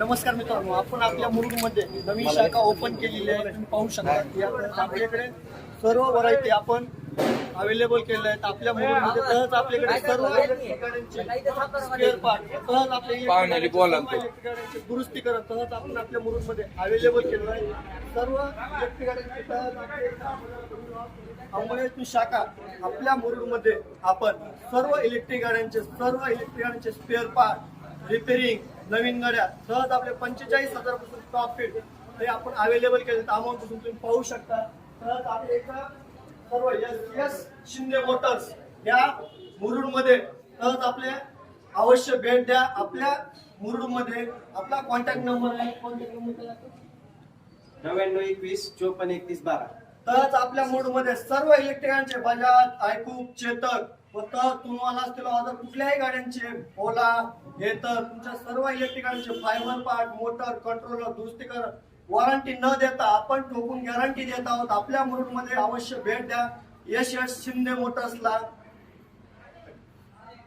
नमस्कार मित्रांनो, आपण आपल्या मुरुडमध्ये नवीन शाखा ओपन केलेली आहे. तुम्ही पाहू शकता की आपल्याकडे सर्व व्हरायटी आपण अवेलेबल केलेल्या आहेत. आपल्या मुरुडमध्ये सहज आपल्याकडे सर्व इलेक्ट्रिक गाड्यांचे स्पेअर पार्ट, सहज आपल्या इलेक्ट्रिक गाड्यांचे दुरुस्तीकरण सहज आपण आपल्या मुरुडमध्ये अवेलेबल केलेलं आहे. सर्व इलेक्ट्रिक गाड्यांचे सहज शाखा आपल्या मुरुडमध्ये आपण सर्व इलेक्ट्रिक गाड्यांचे स्पेअर पार्ट, रिपेरिंग, नवीन गाड्या सहज आपले 45,000 पासून प्रॉफिट हे आपण अवेलेबल केले. अमाऊंट पासून तुम्ही पाहू शकता. सहज आपल्या इथं सर्व एस शिंदे मोटर्स या मुरुडमध्ये सहज आपले अवश्य भेट द्या. आपल्या मुरुडमध्ये आपला कॉन्टॅक्ट नंबर आहे. Contact number 9921 543112. सहज आपल्या मुरुडमध्ये सर्व इलेक्ट्रिकांचे बजाज, आयकूब, चेतक व तर तुम्हाला असतील ऑर्डर कुठल्याही गाड्यांचे ओला हे तर तुमच्या सर्व इलेक्ट्रिकांचे फायबर पार्ट, मोटर, कंट्रोलर दुरुस्तीकरण वॉरंटी न देता आपण ठोकून गॅरंटी देत आहोत. आपल्या मुरुडमध्ये अवश्य भेट द्या. यश शिंदे मोटर्सला.